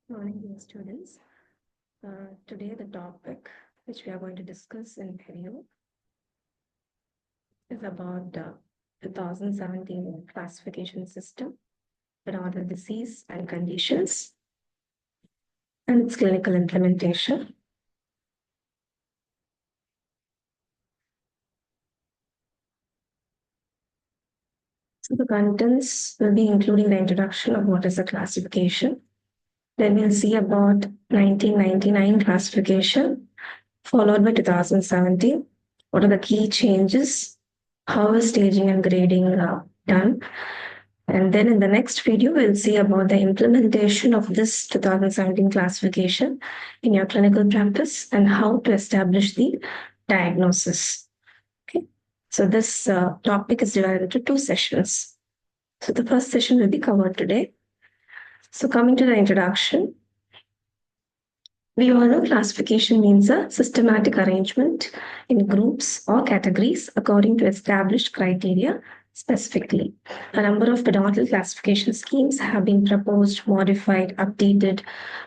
Morning, dear students. Today, the topic which we are going to discuss in video is about the 2017 classification system, periodontal disease and conditions, and its clinical implementation. So, the contents will be including the introduction of what is a classification. Then we'll see about 1999 classification, followed by 2017. What are the key changes? How is staging and grading done? And then in the next video, we'll see about the implementation of this 2017 classification in your clinical practice and how to establish the diagnosis. Okay. So this topic is divided into two sessions. So the first session will be covered today. So coming to the introduction, we all know classification means a systematic arrangement in groups or categories according to established criteria specifically. A number of periodontal classification schemes have been proposed, modified, updated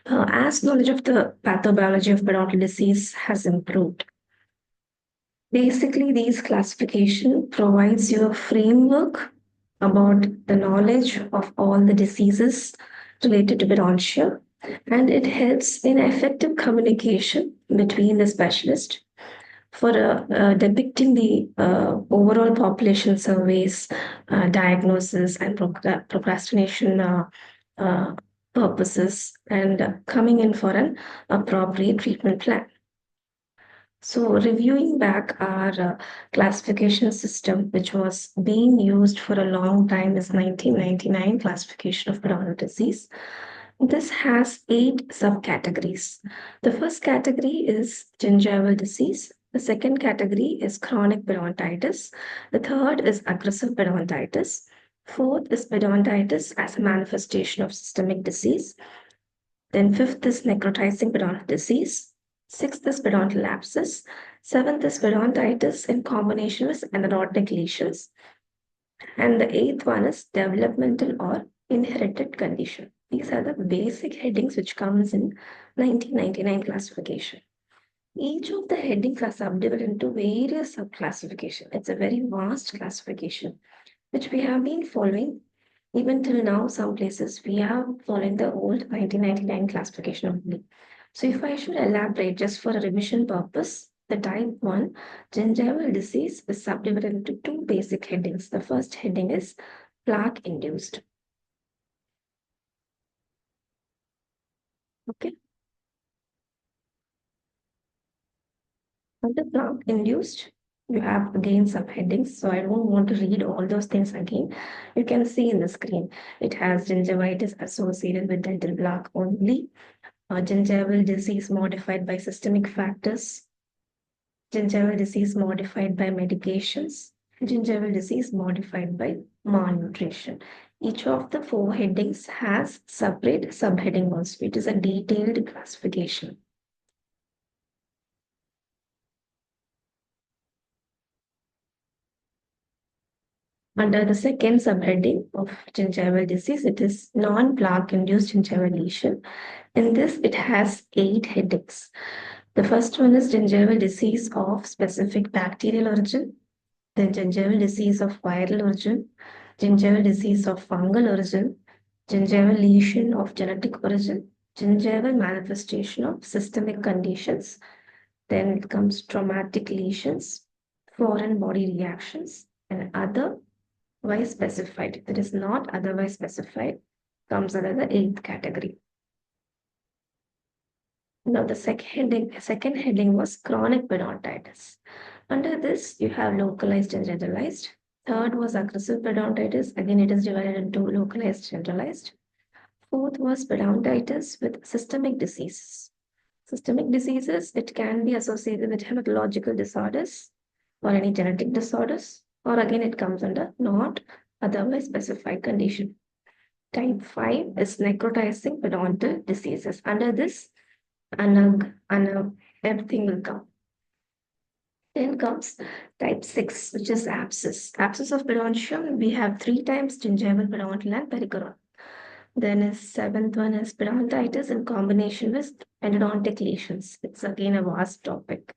as knowledge of the pathobiology of periodontal disease has improved. Basically, these classification provides you a framework about the knowledge of all the diseases related to periodontia, and it helps in effective communication between the specialist for depicting the overall population surveys, diagnosis, and procrastination purposes, and coming in for an appropriate treatment plan. So, reviewing back our classification system, which was being used for a long time, is 1999 classification of periodontal disease. This has 8 subcategories. The first category is gingival disease. The second category is chronic periodontitis. The third is aggressive periodontitis. Fourth is periodontitis as a manifestation of systemic disease. Then fifth is necrotizing periodontal disease. Sixth is periodontal abscess. Seventh is periodontitis in combination with anodontic lesions. And the eighth one is developmental or inherited condition. These are the basic headings which comes in 1999 classification. Each of the headings are subdivided into various subclassification. It's a very vast classification, which we have been following even till now. Some places we are following the old 1999 classification only. So if I should elaborate just for a revision purpose, the type 1 gingival disease is subdivided into two basic headings. The first heading is plaque induced. Okay. Under plaque induced, you have again some headings. So I don't want to read all those things again. You can see in the screen. It has gingivitis associated with dental plaque only. Gingival disease modified by systemic factors, gingival disease modified by medications, gingival disease modified by malnutrition. Each of the four headings has separate subheading also. It is a detailed classification. Under the second subheading of gingival disease, it is non-plaque induced gingival lesion. In this, it has 8 headings. The first one is gingival disease of specific bacterial origin, then gingival disease of viral origin, gingival disease of fungal origin, gingival lesion of genetic origin, gingival manifestation of systemic conditions. Then it comes traumatic lesions, foreign body reactions, and other otherwise specified. If it is not otherwise specified, comes under the 8th category. Now, the second heading was chronic periodontitis. Under this, you have localized and generalized. Third was aggressive periodontitis. Again, it is divided into localized, generalized. Fourth was periodontitis with systemic diseases. Systemic diseases, it can be associated with hematological disorders or any genetic disorders, or again, it comes under not otherwise specified condition. Type 5 is necrotizing periodontal diseases. Under this, everything will come. Then comes type 6, which is abscess. Abscess of periodontium, we have 3 types: gingival, periodontal, and pericoronal. Then is seventh one is periodontitis in combination with endodontic lesions. It's again a vast topic.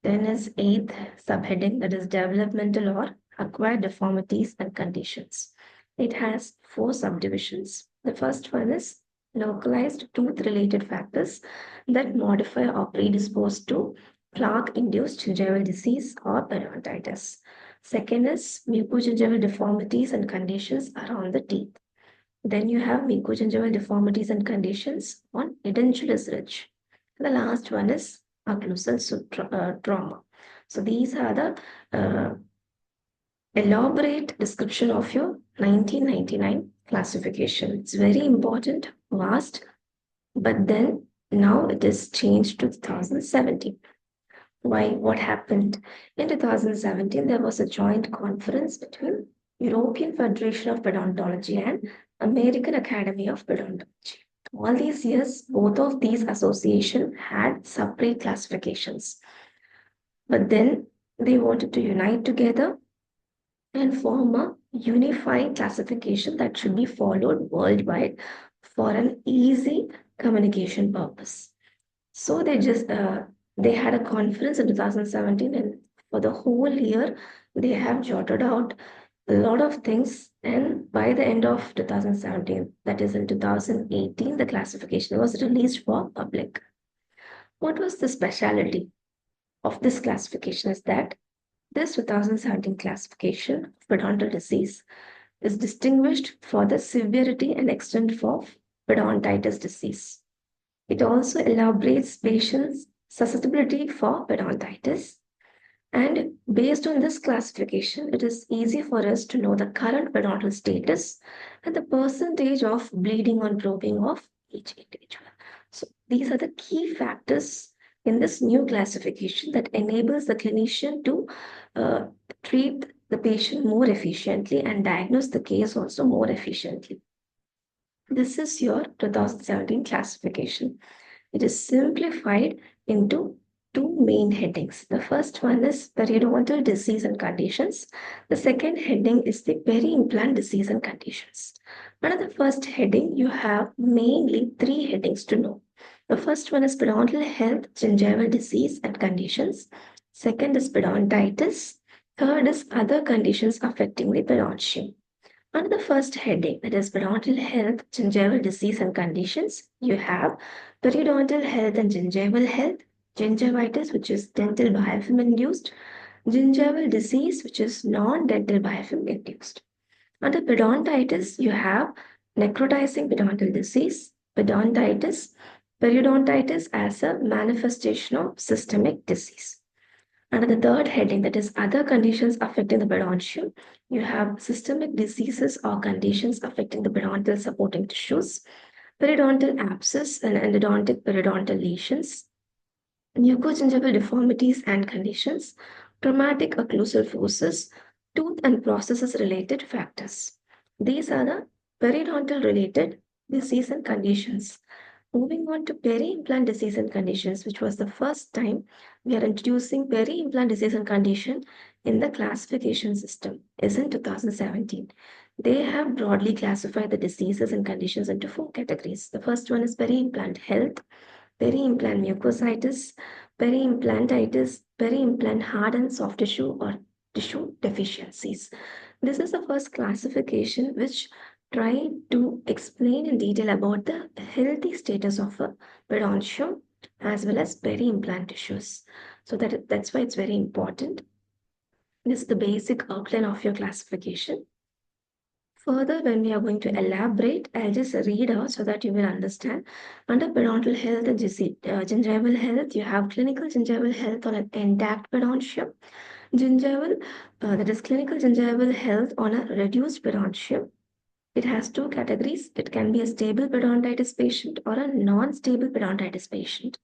Then is eighth subheading, that is developmental or acquired deformities and conditions. It has four subdivisions. The first one is localized tooth-related factors that modify or predispose to plaque-induced gingival disease or periodontitis. Second is mucogingival deformities and conditions around the teeth. Then you have mucogingival deformities and conditions on edentulous ridge. The last one is occlusal trauma. So these are the elaborate description of your 1999 classification. It's very important, vast, but then now it is changed to 2017. Why? What happened? In 2017, there was a joint conference between European Federation of Pedontology and American Academy of Pedontology. All these years, both of these associations had separate classifications. But then they wanted to unite together and form a unified classification that should be followed worldwide for an easy communication purpose. So they had a conference in 2017, and for the whole year they have jotted out a lot of things. And by the end of 2017, that is in 2018, the classification was released for public. What was the speciality of this classification is that this 2017 classification of periodontal disease is distinguished for the severity and extent of periodontitis disease. It also elaborates patients' susceptibility for periodontitis. And based on this classification, it is easy for us to know the current periodontal status and the percentage of bleeding or probing of each individual. So these are the key factors in this new classification that enables the clinician to uh, treat the patient more efficiently and diagnose the case also more efficiently. This is your 2017 classification. It is simplified into two main headings. The first one is periodontal disease and conditions. The second heading is the peri-implant disease and conditions. Under the first heading, you have mainly three headings to know. The first one is periodontal health, gingival disease and conditions. Second is periodontitis. Third is other conditions affecting the periodontium. Under the first heading, that is periodontal health, gingival disease and conditions, you have periodontal health and gingival health, gingivitis, which is dental biofilm induced, gingival disease, which is non-dental biofilm induced. Under periodontitis, you have necrotizing periodontal disease, periodontitis as a manifestation of systemic disease. Under the third heading, that is other conditions affecting the periodontium, you have systemic diseases or conditions affecting the periodontal supporting tissues, periodontal abscess and endodontic periodontal lesions, mucogingival deformities and conditions, traumatic occlusal forces, tooth and processes related factors. These are the periodontal related disease and conditions. Moving on to peri-implant disease and conditions, which was the first time we are introducing peri-implant disease and condition in the classification system, is in 2017. They have broadly classified the diseases and conditions into four categories. The first one is peri-implant health, peri-implant mucositis, peri-implantitis, peri-implant hard and soft tissue or tissue deficiencies. This is the first classification which try to explain in detail about the healthy status of a periodontium as well as peri-implant tissues. So that's why it's very important. This is the basic outline of your classification. Further, when we are going to elaborate, I'll just read out so that you will understand. Under periodontal health and gingival health, you have clinical gingival health on an intact periodontium. Gingival, that is clinical gingival health on a reduced periodontium. It has two categories. It can be a stable periodontitis patient or a non-stable periodontitis patient.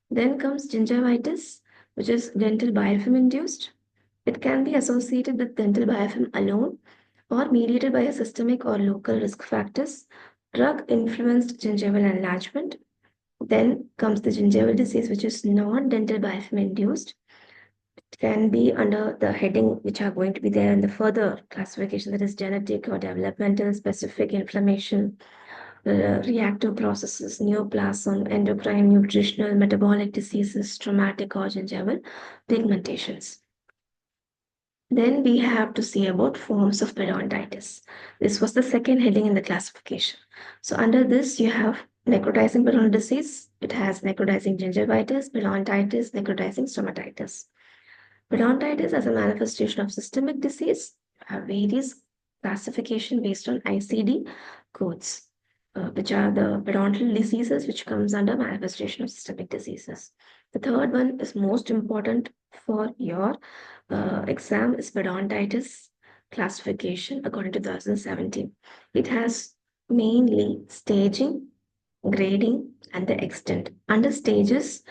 Then comes gingivitis, which is dental biofilm induced. It can be associated with dental biofilm alone or mediated by a systemic or local risk factors, drug-influenced gingival enlargement. Then comes the gingival disease, which is non-dental biofilm induced. It can be under the heading which are going to be there in the further classification, that is genetic or developmental specific inflammation, reactive processes, neoplasm, endocrine, nutritional, metabolic diseases, traumatic or gingival pigmentations. Then we have to see about forms of periodontitis. This was the second heading in the classification. So under this, you have necrotizing periodontal disease. It has necrotizing gingivitis, periodontitis, necrotizing stomatitis. Periodontitis as a manifestation of systemic disease have various classification based on ICD codes, which are the periodontal diseases which comes under manifestation of systemic diseases. The third one is most important for your exam is periodontitis classification according to 2017. It has mainly staging, grading, and the extent. Under stages,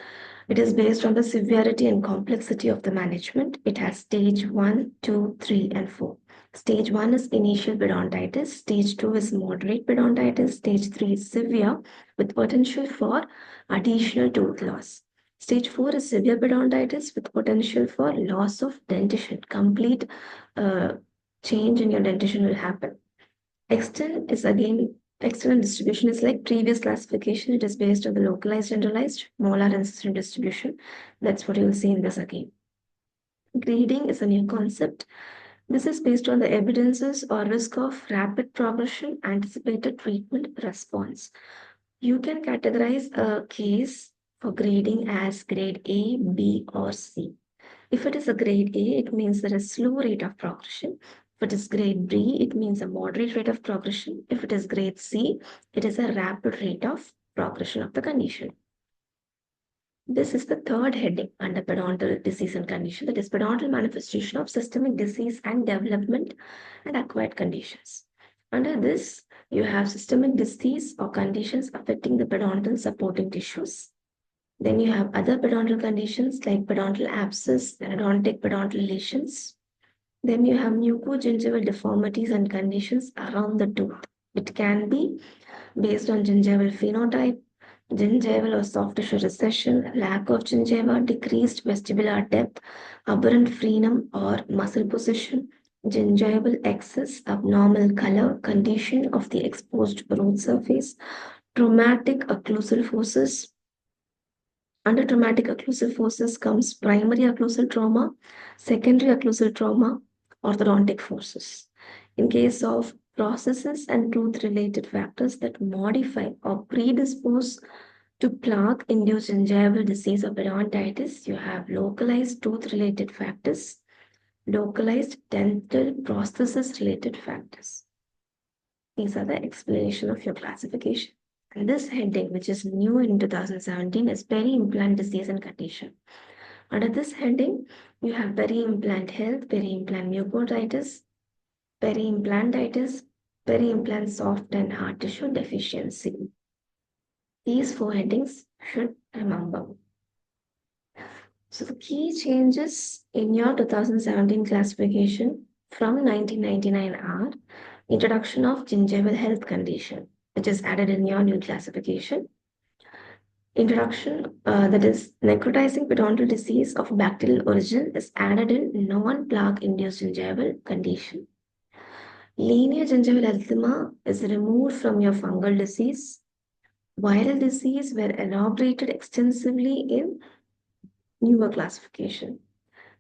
it is based on the severity and complexity of the management. It has stage 1, 2, 3, and 4. Stage 1 is initial periodontitis. Stage 2 is moderate periodontitis. Stage 3 is severe with potential for additional tooth loss. Stage 4 is severe periodontitis with potential for loss of dentition. Complete change in your dentition will happen. Extent is again, external distribution is like previous classification. It is based on the localized, generalized, molar, and system distribution. That's what you'll see in this again. Grading is a new concept. This is based on the evidences or risk of rapid progression, anticipated treatment response. You can categorize a case for grading as grade A, B, or C. If it is a grade A, it means there is slow rate of progression. If it is grade B, it means a moderate rate of progression. If it is grade C, it is a rapid rate of progression of the condition. This is the third heading under periodontal disease and condition, that is periodontal manifestation of systemic disease and development and acquired conditions. Under this, you have systemic disease or conditions affecting the periodontal supporting tissues. Then you have other periodontal conditions like periodontal abscess, endodontic periodontal lesions. Then you have mucogingival deformities and conditions around the tooth. It can be based on gingival phenotype, gingival or soft tissue recession, lack of gingiva, decreased vestibular depth, aberrant frenum or muscle position, gingival excess, abnormal color, condition of the exposed root surface, traumatic occlusal forces. Under traumatic occlusive forces comes primary occlusal trauma, secondary occlusal trauma, orthodontic forces. In case of processes and tooth-related factors that modify or predispose to plaque-induced gingival disease or periodontitis, you have localized tooth-related factors, localized dental prosthesis-related factors. These are the explanation of your classification. And this heading, which is new in 2017, is peri-implant disease and condition. Under this heading, you have peri-implant health, peri-implant mucotitis, peri-implantitis, peri-implant soft and hard tissue deficiency. These four headings should remember. So the key changes in your 2017 classification from 1999 are introduction of gingival health condition, which is added in your new classification. Introduction, that is necrotizing periodontal disease of bacterial origin is added in non-plaque induced gingival condition. Linear gingival erythema is removed from your fungal disease. Viral disease were elaborated extensively in newer classification.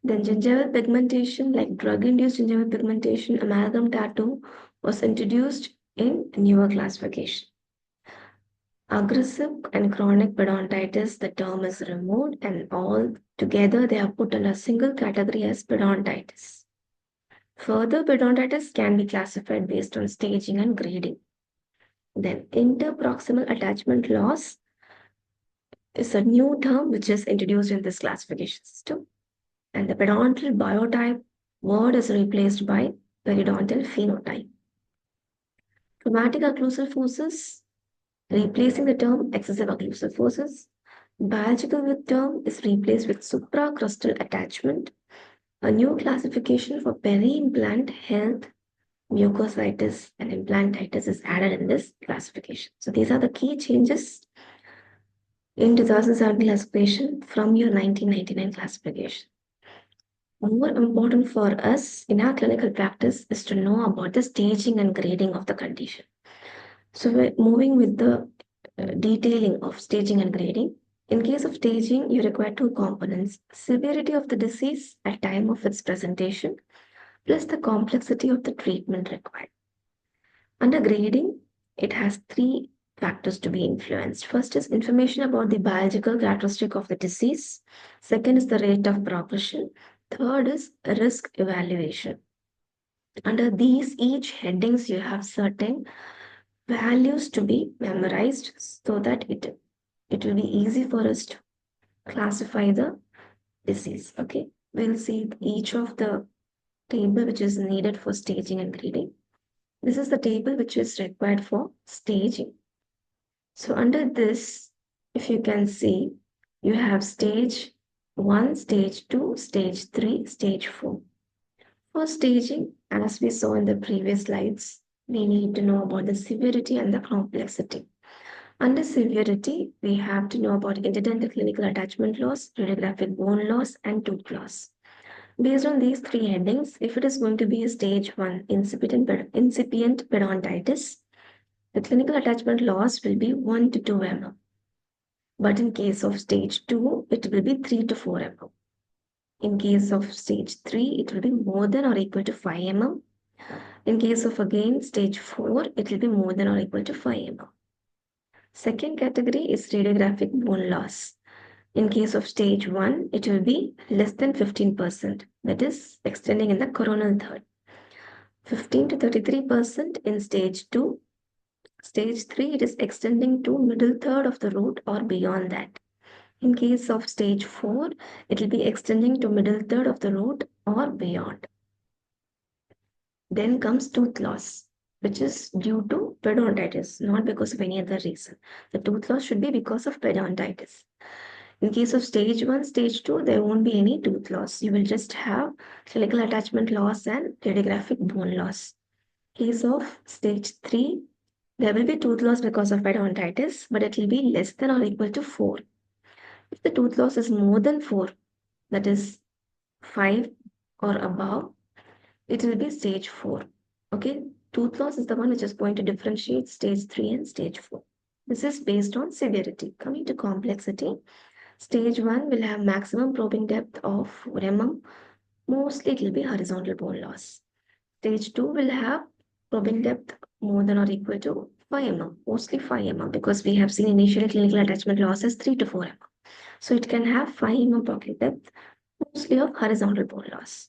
Then gingival pigmentation, like drug-induced gingival pigmentation, amalgam tattoo, was introduced in newer classification. Aggressive and chronic periodontitis, the term is removed and all together they are put in a single category as periodontitis. Further, periodontitis can be classified based on staging and grading. Then interproximal attachment loss is a new term which is introduced in this classification system. And the periodontal biotype word is replaced by periodontal phenotype. Traumatic occlusal forces, replacing the term excessive occlusal forces. Biological term is replaced with supracrustal attachment. A new classification for peri-implant health, mucositis, and implantitis is added in this classification. So these are the key changes in 2007 classification from your 1999 classification. More important for us in our clinical practice is to know about the staging and grading of the condition. So we're moving with the detailing of staging and grading. In case of staging, you require two components: severity of the disease at time of its presentation, plus the complexity of the treatment required. Under grading, it has three factors to be influenced. First is information about the biological characteristic of the disease. Second is the rate of progression. Third is risk evaluation. Under these each headings, you have certain values to be memorized so that it will be easy for us to classify the disease. Okay, we'll see each of the table which is needed for staging and grading. This is the table which is required for staging. So under this, if you can see, you have stage 1, stage 2, stage 3, stage 4. For staging, as we saw in the previous slides, we need to know about the severity and the complexity. Under severity, we have to know about incidental clinical attachment loss, radiographic bone loss, and tooth loss. Based on these three headings, if it is going to be a stage 1 incipient periodontitis, the clinical attachment loss will be 1 to 2 mm. But in case of stage 2, it will be 3 to 4 mm. In case of stage 3, it will be more than or equal to 5 mm. In case of again stage 4, it will be more than or equal to 5 mm. Second category is radiographic bone loss. In case of stage 1, it will be less than 15%, that is extending in the coronal third. 15 to 33% in stage 2. Stage 3, it is extending to middle third of the root or beyond that. In case of stage 4, it will be extending to middle third of the root or beyond. Then comes tooth loss, which is due to periodontitis, not because of any other reason. The tooth loss should be because of periodontitis. In case of stage 1, stage 2, there won't be any tooth loss. You will just have clinical attachment loss and radiographic bone loss. Case of stage 3, there will be tooth loss because of periodontitis, but it will be less than or equal to 4. If the tooth loss is more than 4, that is 5 or above, it will be stage 4. Okay, tooth loss is the one which is going to differentiate stage 3 and stage 4. This is based on severity. Coming to complexity, stage 1 will have maximum probing depth of 4 mm. Mostly it will be horizontal bone loss. Stage 2 will have probing depth more than or equal to 5 mm, mostly 5 mm, because we have seen initially clinical attachment loss as 3 to 4 mm. So it can have 5 mm probing depth, mostly of horizontal bone loss.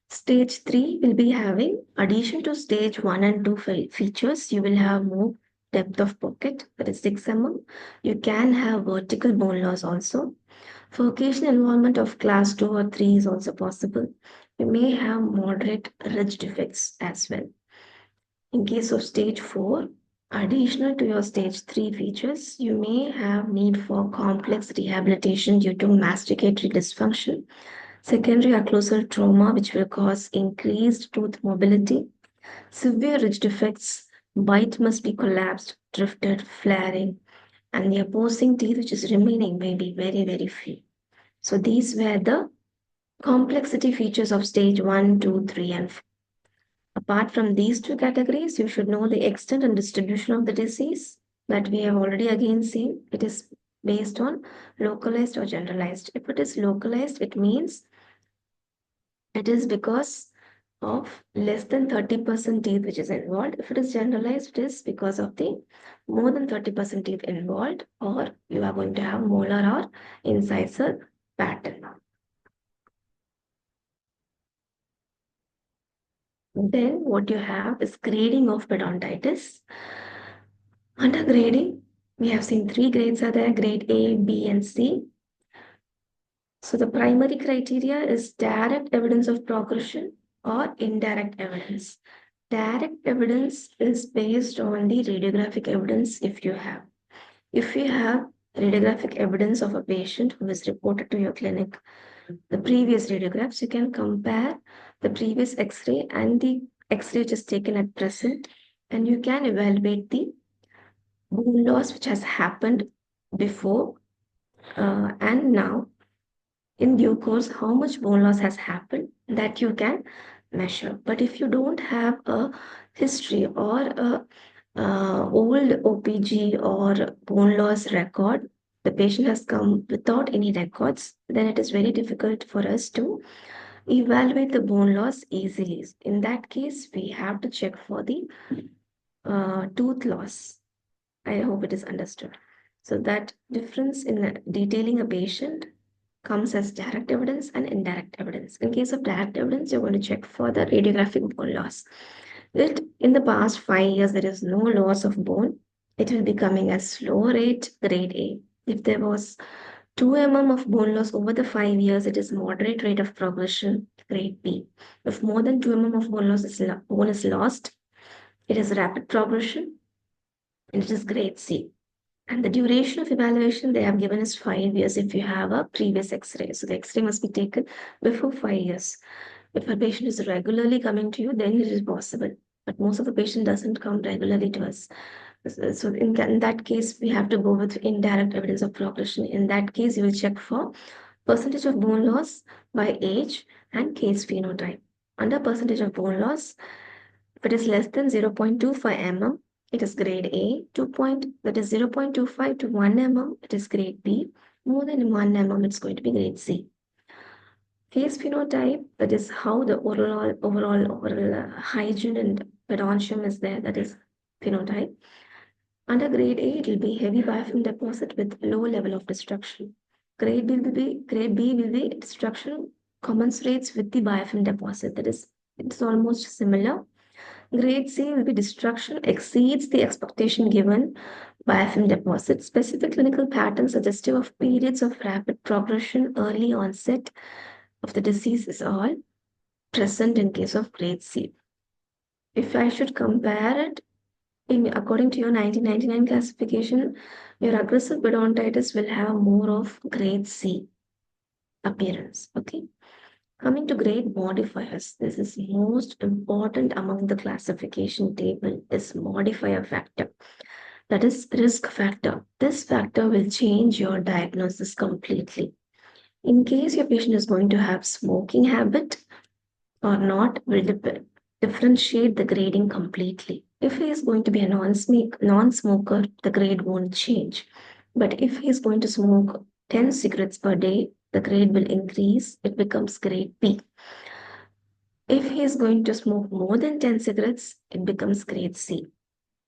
Stage 3 will be having, addition to stage 1 and 2 features, you will have more depth of pocket, that is 6 mm. You can have vertical bone loss also. For occasional involvement of class 2 or 3 is also possible. You may have moderate ridge defects as well. In case of stage 4, additional to your stage 3 features, you may have need for complex rehabilitation due to masticatory dysfunction, secondary occlusal trauma, which will cause increased tooth mobility, severe ridge defects, bite must be collapsed, drifted, flaring, and the opposing teeth which is remaining may be very, very few. So these were the complexity features of stage 1, 2, 3, and 4. Apart from these two categories, you should know the extent and distribution of the disease that we have already again seen. It is based on localized or generalized. If it is localized, it means it is because of less than 30% teeth which is involved. If it is generalized, it is because of the more than 30% teeth involved, or you are going to have molar or incisor pattern. Then what you have is grading of periodontitis. Under grading, we have seen three grades are there: grade A, B, and C. So the primary criteria is direct evidence of progression or indirect evidence. Direct evidence is based on the radiographic evidence if you have. If you have radiographic evidence of a patient who is reported to your clinic, the previous radiographs, you can compare the previous X-ray and the X-ray which is taken at present, and you can evaluate the bone loss which has happened before and now. in due course how much bone loss has happened, that you can measure. But if you don't have a history or a old OPG or bone loss record, the patient has come without any records, then it is very difficult for us to evaluate the bone loss easily. In that case, we have to check for the tooth loss. I hope it is understood. So that difference in detailing a patient comes as direct evidence and indirect evidence. In case of direct evidence, you're going to check for the radiographic bone loss. If in the past 5 years there is no loss of bone, it will be coming as slow rate grade A. If there was 2 mm of bone loss over the 5 years, it is moderate rate of progression grade B. If more than 2 mm of bone is lost, it is rapid progression and it is grade C. And the duration of evaluation they have given is 5 years if you have a previous X-ray. So the X-ray must be taken before 5 years. If a patient is regularly coming to you, then it is possible. But most of the patient doesn't come regularly to us. So in that case, we have to go with indirect evidence of progression. In that case, you will check for percentage of bone loss by age and case phenotype. Under percentage of bone loss, if it is less than 0.25 mm, it is grade A. That is 0.25 to 1 mm, it is grade B. More than 1 mm, it's going to be grade C. Case phenotype, that is how the overall hygiene and pedontium is there, that is phenotype. Under grade A, it will be heavy biofilm deposit with low level of destruction. Grade B will be destruction commensurates with the biofilm deposit. That is, it's almost similar. Grade C will be destruction exceeds the expectation given biofilm deposit. Specific clinical pattern suggestive of periods of rapid progression, early onset of the disease is all present in case of grade C. If I should compare it, according to your 1999 classification, your aggressive periodontitis will have more of grade C appearance. Okay. Coming to grade modifiers, this is most important among the classification table, is modifier factor. That is risk factor. This factor will change your diagnosis completely. In case your patient is going to have smoking habit or not, will differentiate the grading completely. If he is going to be a non-smoker, the grade won't change. But if he is going to smoke 10 cigarettes per day, the grade will increase. It becomes grade B. If he is going to smoke more than 10 cigarettes, it becomes grade C.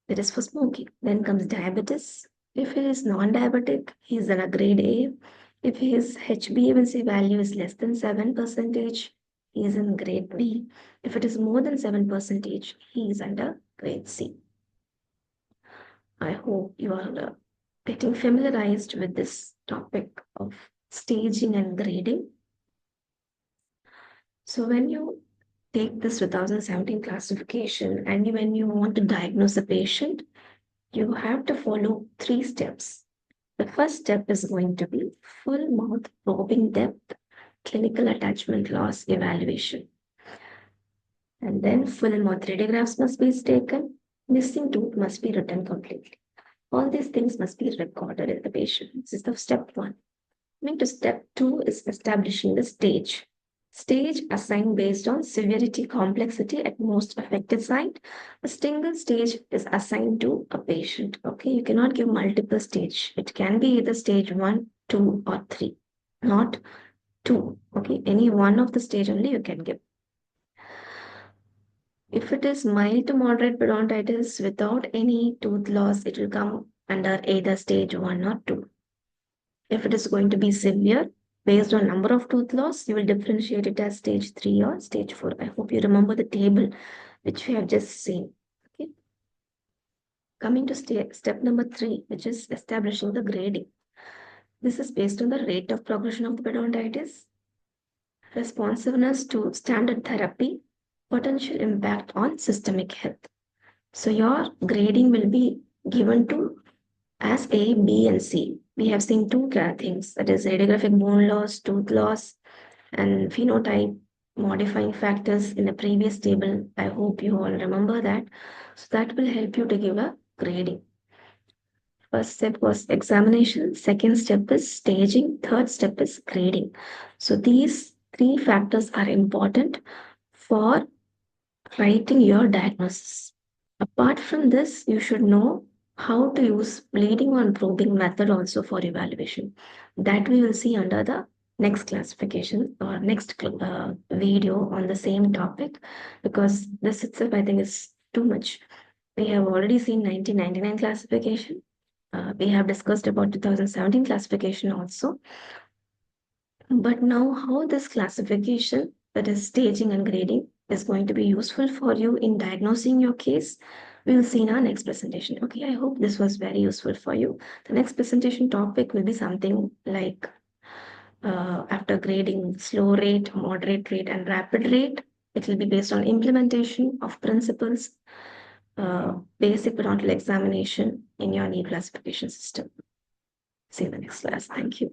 That is for smoking. Then comes diabetes. If he is non-diabetic, he is in a grade A. If his HbA1c value is less than 7%, he is in grade B. If it is more than 7%, he is under grade C. I hope you are getting familiarized with this topic of staging and grading. So when you take this 2017 classification and when you want to diagnose a patient, you have to follow 3 steps. The first step is going to be full mouth probing depth clinical attachment loss evaluation. And then full mouth radiographs must be taken. Missing tooth must be written completely. All these things must be recorded in the patient. This is the step 1. Coming to step 2 is establishing the stage. Stage assigned based on severity, complexity at most affected site. A single stage is assigned to a patient. Okay, you cannot give multiple stage. It can be either stage 1, 2, or 3, not 2. Okay, any one of the stage only you can give. If it is mild to moderate periodontitis without any tooth loss, it will come under either stage 1 or 2. If it is going to be severe, based on number of tooth loss, you will differentiate it as stage 3 or stage 4. I hope you remember the table which we have just seen. Okay. Coming to step number 3, which is establishing the grading. This is based on the rate of progression of the periodontitis, responsiveness to standard therapy, potential impact on systemic health. So your grading will be given to as A, B, and C. We have seen 2 things, that is radiographic bone loss, tooth loss, and phenotype modifying factors in the previous table. I hope you all remember that. So that will help you to give a grading. First step was examination, second step is staging, third step is grading. So these three factors are important for writing your diagnosis. Apart from this, you should know how to use bleeding or probing method also for evaluation. That we will see under the next classification or next video on the same topic, because this itself I think is too much. We have already seen 1999 classification. We have discussed about 2017 classification also. But now, how this classification, that is staging and grading, is going to be useful for you in diagnosing your case, we'll see in our next presentation. Okay, I hope this was very useful for you. The next presentation topic will be something like after grading slow rate, moderate rate, and rapid rate. It will be based on implementation of principles, basic periodontal examination in your knee classification system. See you in the next class. Thank you.